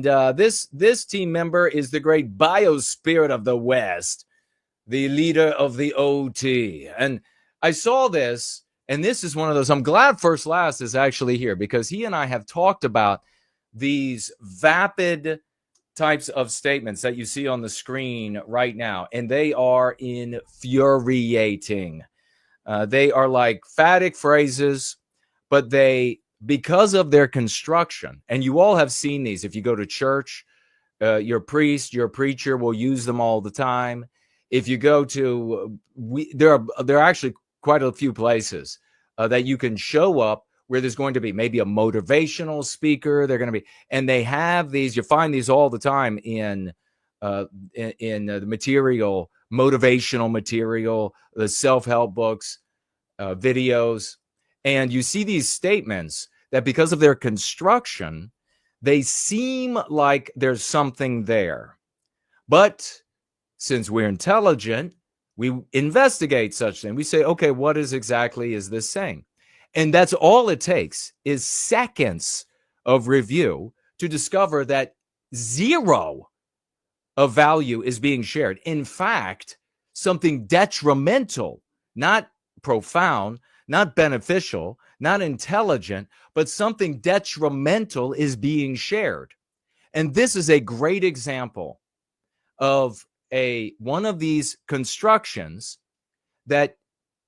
this team member is the great biospirit of the West, the leader of the OT. And I saw this, and this is one of those. I'm glad First Last is actually here because he and I have talked about these vapid types of statements that you see on the screen right now, and they are infuriating. They are like phatic phrases, but because of their construction, and you all have seen these. If you go to church, your priest, your preacher will use them all the time. If you go to, there are actually quite a few places that you can show up where there's going to be maybe a motivational speaker. They're going to be, and they have these. You find these all the time in the material, motivational material, the self-help books, videos, and you see these statements that because of their construction, they seem like there's something there. But since we're intelligent, we investigate such things. We say, okay, what is this saying? And that's all it takes is seconds of review to discover that zero of value is being shared. In fact, something detrimental, not profound, not beneficial, not intelligent, but something detrimental is being shared. And this is a great example of one of these constructions that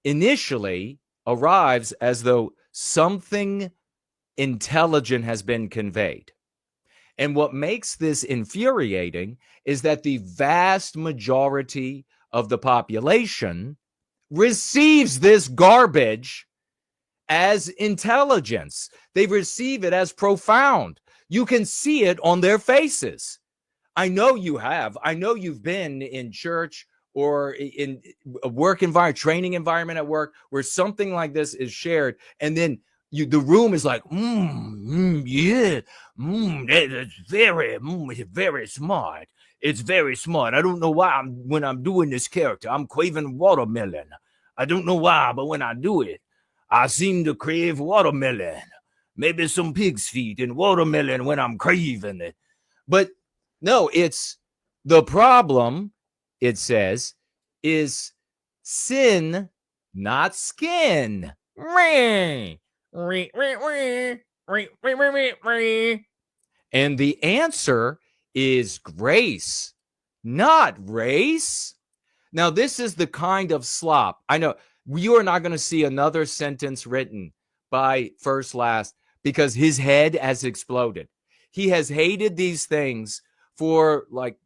initially arrives as though something intelligent has been conveyed. And what makes this infuriating is that the vast majority of the population receives this garbage as intelligence. They receive it as profound. You can see it on their faces. I know you have. I know you've been in church or in a work environment, training environment at work, where something like this is shared, and then the room is like, yeah, that's very smart. It's very smart. I don't know why when I'm doing this character, I'm craving watermelon. I don't know why, but when I do it, I seem to crave watermelon. Maybe some pig's feet and watermelon when I'm craving it. But no, it's the problem, it says, is sin, not skin. And the answer is grace, not race. Now, this is the kind of slop. I know you are not going to see another sentence written by First Last because his head has exploded. He has hated these things for like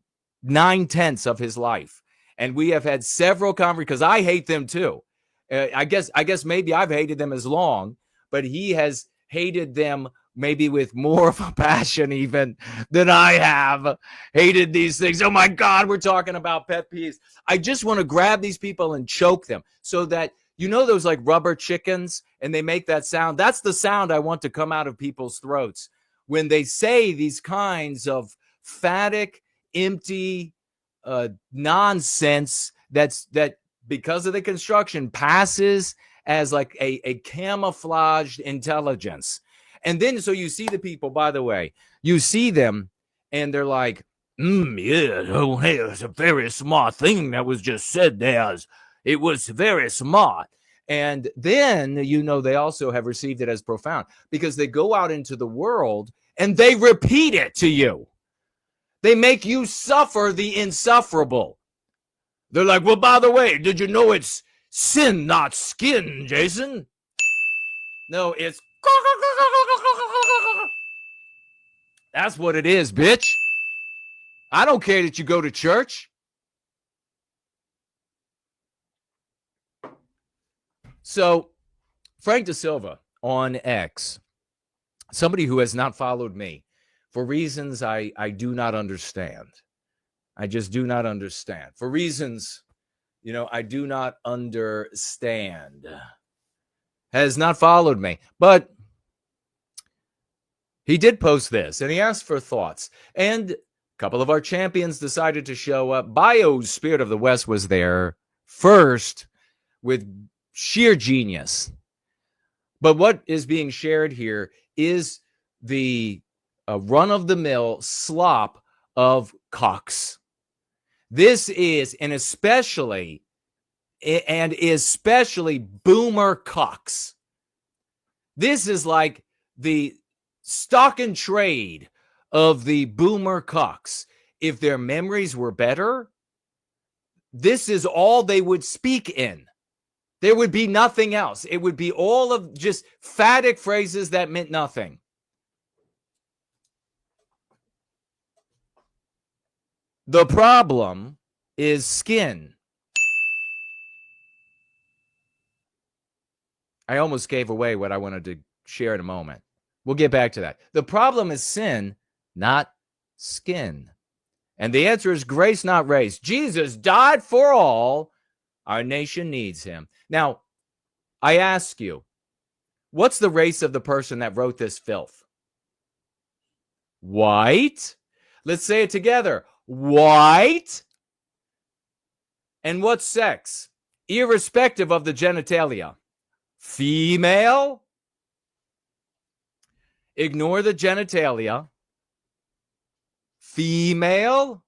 9/10 of his life. And we have had several conversations because I hate them too. I guess maybe I've hated them as long, but he has hated them maybe with more of a passion even than I have hated these things. Oh my God, we're talking about pet peeves. I just want to grab these people and choke them so that, you know, those like rubber chickens and they make that sound. That's the sound I want to come out of people's throats when they say these kinds of phatic, empty nonsense that because of the construction passes as like a camouflaged intelligence. And then so you see the people, by the way, you see them and they're like, yeah, oh, hey, it's a very smart thing that was just said there. It was very smart. And then, you know, they also have received it as profound because they go out into the world and they repeat it to you. They make you suffer the insufferable. They're like, well, by the way, did you know it's sin, not skin, Jason? No, it's... That's what it is, bitch. I don't care that you go to church. So, Frank Da Silva on X, somebody who has not followed me for reasons I do not understand. I just do not understand. For reasons, you know, I do not understand. Has not followed me. But he did post this, and he asked for thoughts. And a couple of our champions decided to show up. Biospirit of the West was there first with sheer genius. But what is being shared here is the run-of-the-mill slop of cucks. This is especially boomer cucks. This is like the stock and trade of the boomer cucks. If their memories were better, this is all they would speak in. There would be nothing else. It would be all of just phatic phrases that meant nothing. The problem is skin. I almost gave away what I wanted to share in a moment. We'll get back to that. The problem is sin, not skin. And the answer is grace, not race. Jesus died for all. Our nation needs him. Now, I ask you, what's the race of the person that wrote this filth? White? Let's say it together. White? And what sex? Irrespective of the genitalia. Female? Ignore the genitalia. Female?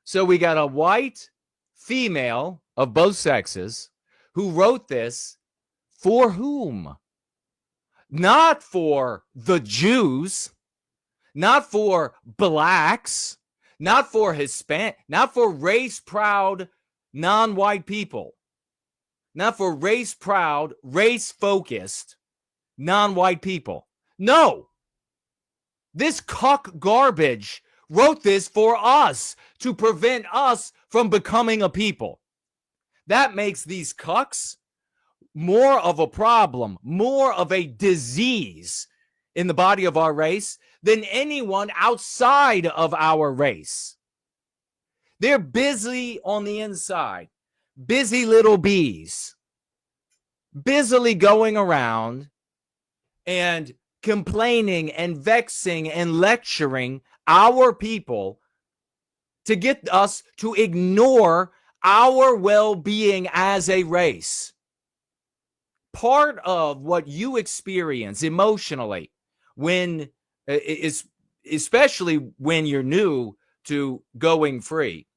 So we got a white female of both sexes who wrote this for whom? Not for the Jews, not for blacks, not for Hispanic, not for race-proud non-white people, not for race-proud, race-focused non-white people. No, this cuck garbage wrote this for us to prevent us from becoming a people. That makes these cucks more of a problem, more of a disease in the body of our race than anyone outside of our race. They're busy on the inside, busy little bees, busily going around and complaining and vexing and lecturing our people to get us to ignore our well-being as a race. Part of what you experience emotionally when especially when you're new to going free,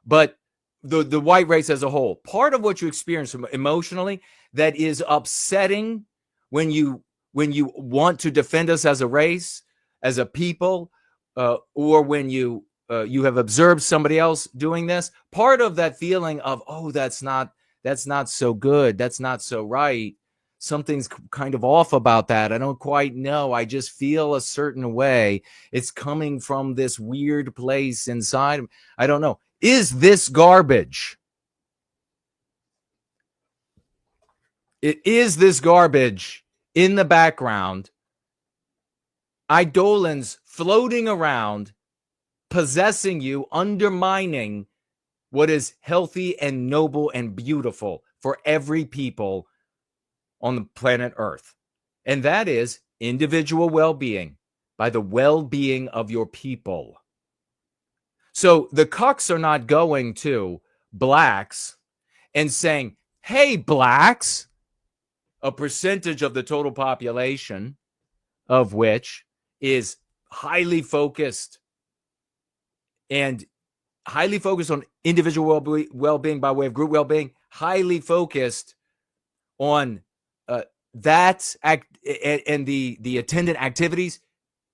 but the white race as a whole, part of what you experience emotionally that is upsetting when you want to defend us as a race, as a people, or when you have observed somebody else doing this, part of that feeling of, oh, that's not so good, that's not so right, something's kind of off about that, I don't quite know, I just feel a certain way, it's coming from this weird place inside, I don't know. Is this garbage? It is this garbage in the background, eidolons floating around, possessing you, undermining what is healthy and noble and beautiful for every people on the planet Earth. And that is individual well-being by the well-being of your people. So the cucks are not going to blacks and saying, hey, blacks, a percentage of the total population of which is highly focused on individual well-being by way of group well-being, highly focused on that act and the attendant activities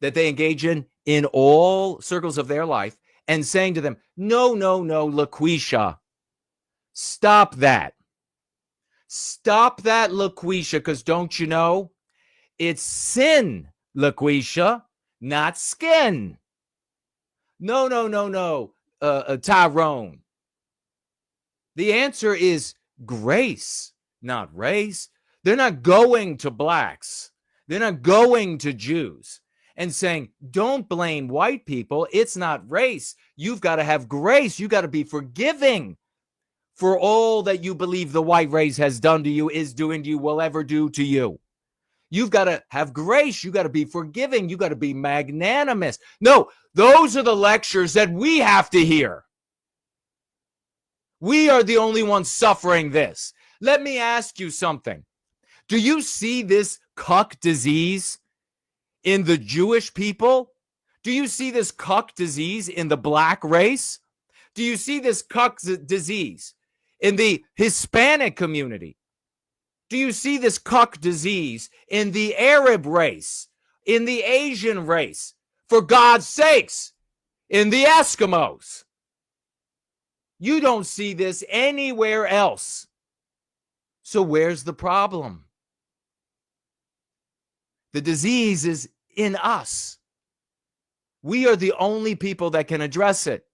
that they engage in all circles of their life, and saying to them, no, LaQuisha, stop that. Stop that, LaQuisha, because don't you know, it's sin, LaQuisha, not skin. No, Tyrone. The answer is grace, not race. They're not going to blacks. They're not going to Jews and saying, don't blame white people. It's not race. You've got to have grace. You got to be forgiving for all that you believe the white race has done to you, is doing to you, will ever do to you. You've got to have grace. You got to be forgiving. You got to be magnanimous. No, those are the lectures that we have to hear. We are the only ones suffering this. Let me ask you something. Do you see this cuck disease in the Jewish people? Do you see this cuck disease in the black race? Do you see this cuck disease in the Hispanic community? Do you see this cuck disease in the Arab race, in the Asian race? For God's sakes, in the Eskimos. You don't see this anywhere else. So where's the problem? The disease is in us. We are the only people that can address it.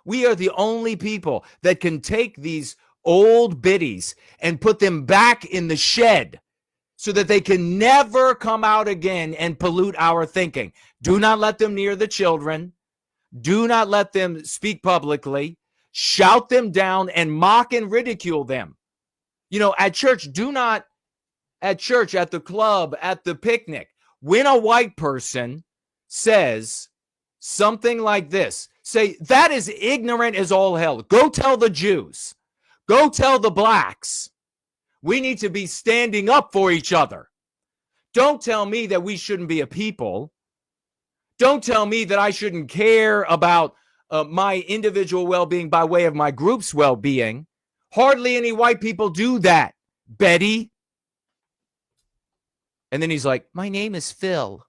We are the only people that can take these old biddies and put them back in the shed so that they can never come out again and pollute our thinking. Do not let them near the children. Do not let them speak publicly. Shout them down and mock and ridicule them. You know, at church, at the club, at the picnic, when a white person says something like this, say, that is ignorant as all hell. Go tell the Jews. Go tell the blacks. We need to be standing up for each other. Don't tell me that we shouldn't be a people. Don't tell me that I shouldn't care about my individual well-being by way of my group's well-being. Hardly any white people do that, Betty. And then he's like, my name is Phil.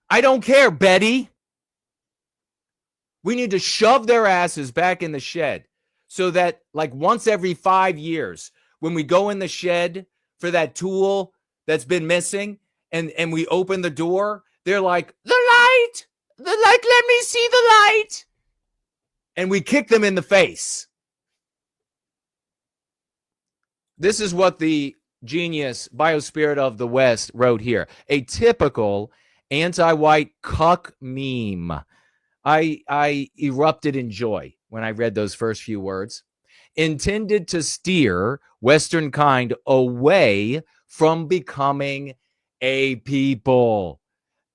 I don't care, Betty. We need to shove their asses back in the shed so that, like, once every 5 years, when we go in the shed for that tool that's been missing and we open the door, they're like, the light, let me see the light. And we kick them in the face. This is what the genius Biospirit of the West wrote here. A typical anti-white cuck meme. I erupted in joy when I read those first few words. Intended to steer Western kind away from becoming a people.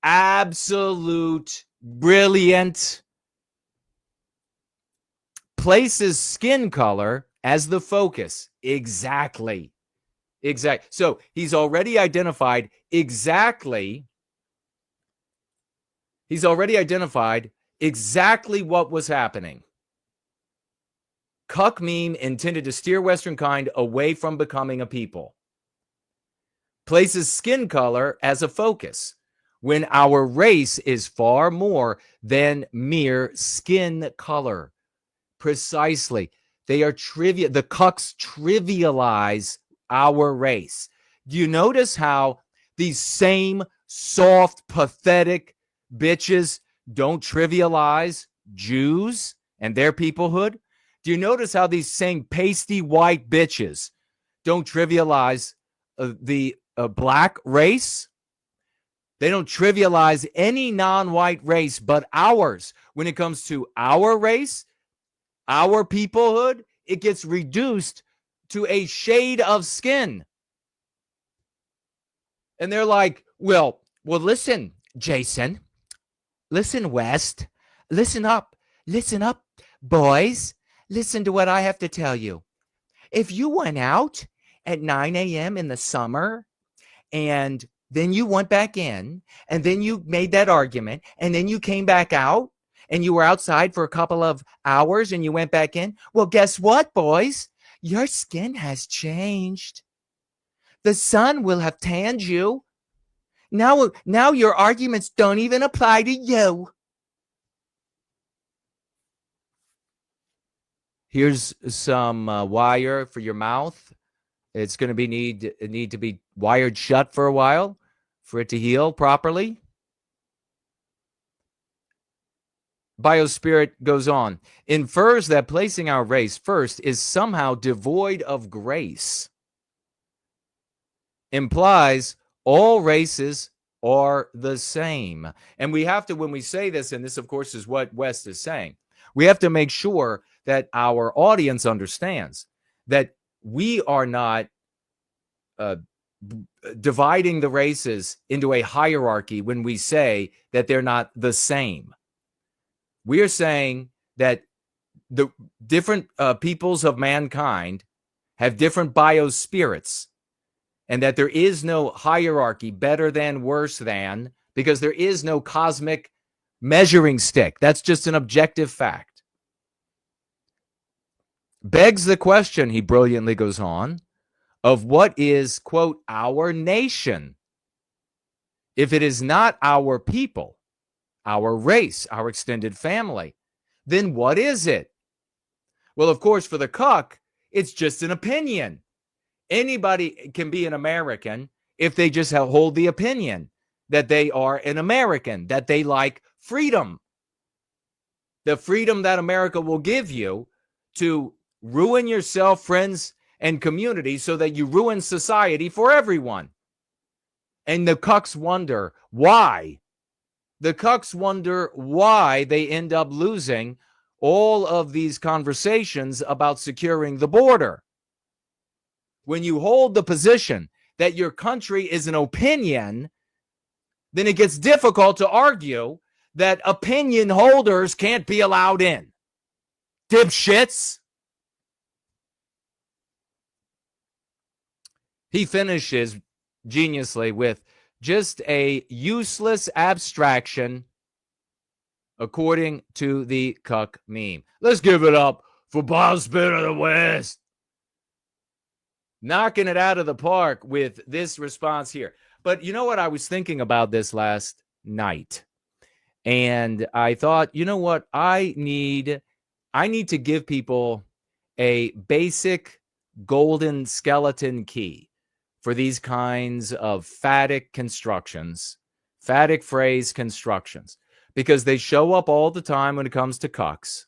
Absolute brilliant. Places skin color as the focus. Exactly. So he's already identified exactly what was happening. Cuck meme intended to steer Western kind away from becoming a people. Places skin color as a focus when our race is far more than mere skin color. Precisely. They are trivial. The cucks trivialize our race. Do you notice how these same soft, pathetic bitches don't trivialize Jews and their peoplehood? Do you notice how these same pasty white bitches don't trivialize the black race? They don't trivialize any non-white race but ours. When it comes to our race, our peoplehood, it gets reduced to a shade of skin. And they're like, well, listen, Jason. Listen, West. Listen up, boys. Listen to what I have to tell you. If you went out at 9 a.m. in the summer and then you went back in and then you made that argument and then you came back out and you were outside for a couple of hours and you went back in, well, guess what, boys? Your skin has changed. The sun will have tanned you. Now your arguments don't even apply to you. Here's some wire for your mouth. It's going to need to be wired shut for a while for it to heal properly. Biospirit goes on, infers that placing our race first is somehow devoid of grace. Implies all races are the same. And we have to, when we say this, and this, of course, is what West is saying, we have to make sure that our audience understands that we are not dividing the races into a hierarchy when we say that they're not the same. We are saying that the different peoples of mankind have different biospirits. and that there is no hierarchy, better than, worse than, because there is no cosmic measuring stick. That's just an objective fact. Begs the question, he brilliantly goes on, of what is, quote, our nation, if it is not our people, our race, our extended family, then what is it? Well, of course, for the cuck, it's just an opinion. Anybody can be an American if they just hold the opinion that they are an American, that they like freedom. The freedom that America will give you to ruin yourself, friends, and community so that you ruin society for everyone. And the cucks wonder why. The cucks wonder why they end up losing all of these conversations about securing the border. When you hold the position that your country is an opinion, then it gets difficult to argue that opinion holders can't be allowed in. Dipshits. He finishes geniusly with just a useless abstraction, according to the cuck meme. Let's give it up for Bob Spin of the West. Knocking it out of the park with this response here. But you know what? I was thinking about this last night. And I thought, you know what? I need to give people a basic golden skeleton key for these kinds of phatic constructions, phatic phrase constructions, because they show up all the time when it comes to cucks.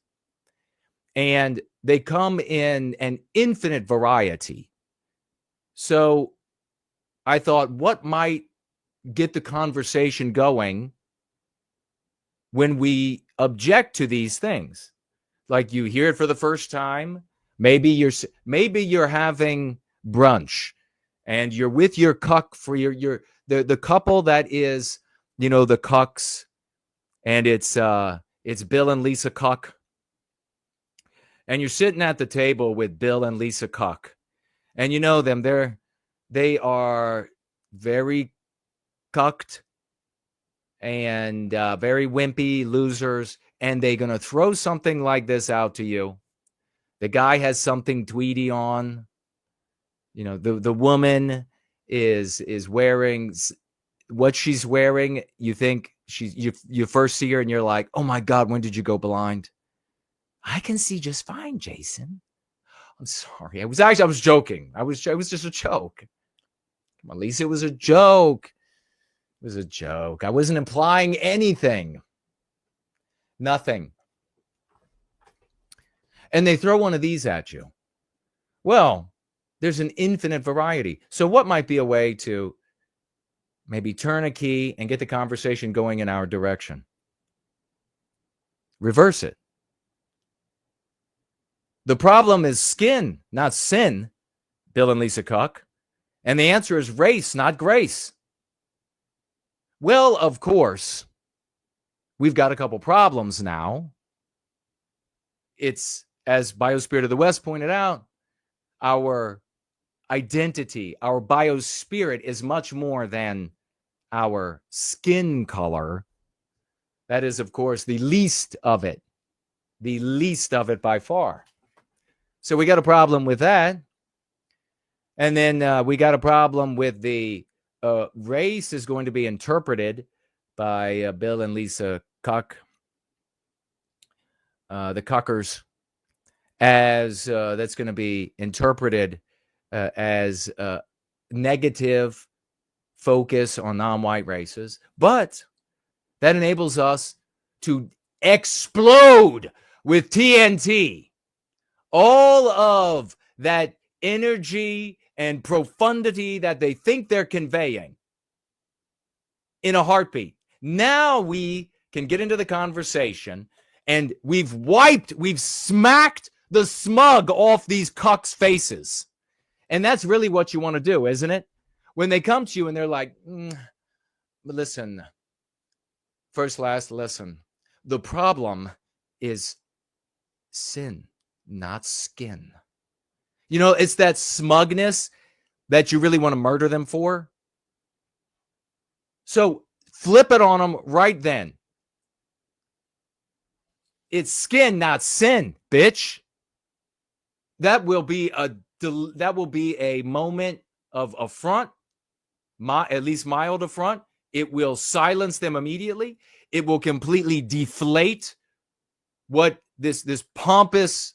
And they come in an infinite variety. So I thought, what might get the conversation going when we object to these things? Like you hear it for the first time. Maybe you're having brunch and you're with your cuck for the couple that is, the cucks, and it's Bill and Lisa Cuck. And you're sitting at the table with Bill and Lisa Cuck. And you know them, they are very cucked and very wimpy losers, and they're going to throw something like this out to you. The guy has something tweedy on. The woman is wearing what she's wearing. You think you first see her and you're like, oh my God, when did you go blind? I can see just fine, Jason. I'm sorry. I was joking. It was just a joke. Come on, Lisa, it was a joke. It was a joke. I wasn't implying anything. Nothing. And they throw one of these at you. Well, there's an infinite variety. So what might be a way to maybe turn a key and get the conversation going in our direction? Reverse it. The problem is skin, not sin, Bill and Lisa Cuck. And the answer is race, not grace. Well, of course, we've got a couple problems now. It's, as Biospirit of the West pointed out, our identity, our biospirit is much more than our skin color. That is, of course, the least of it by far. So we got a problem with that. And then we got a problem with the race is going to be interpreted by Bill and Lisa Cuck, the Cuckers, as that's going to be interpreted as negative focus on non-white races. But that enables us to explode with TNT. All of that energy and profundity that they think they're conveying in a heartbeat. Now we can get into the conversation, and we've smacked the smug off these cucks' faces. And that's really what you want to do, isn't it? When they come to you and they're like, listen, listen. The problem is sin, not skin. It's that smugness that you really want to murder them for. So flip it on them right then. It's skin, not sin, bitch. That will be a moment of affront, at least mild affront. It will silence them immediately. It will completely deflate what this pompous,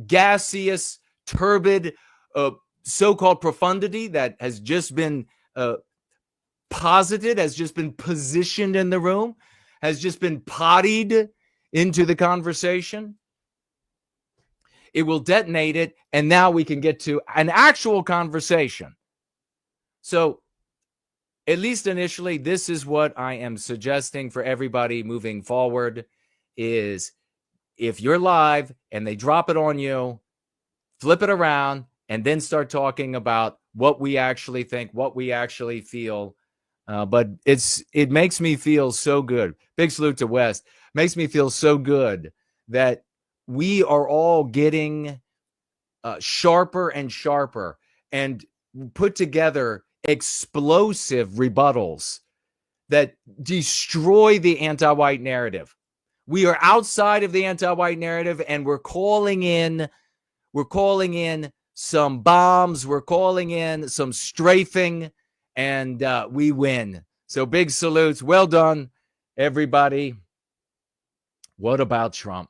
gaseous, turbid, so-called profundity that has just been posited, has just been positioned in the room, has just been pottied into the conversation. It will detonate it, and now we can get to an actual conversation. So, at least initially, this is what I am suggesting for everybody moving forward is if you're live and they drop it on you, flip it around, and then start talking about what we actually think, what we actually feel. But it makes me feel so good. Big salute to West. Makes me feel so good that we are all getting sharper and sharper and put together explosive rebuttals that destroy the anti-white narrative. We are outside of the anti-white narrative, and we're calling in some bombs, we're calling in some strafing, and we win. So big salutes. Well done, everybody. What about Trump?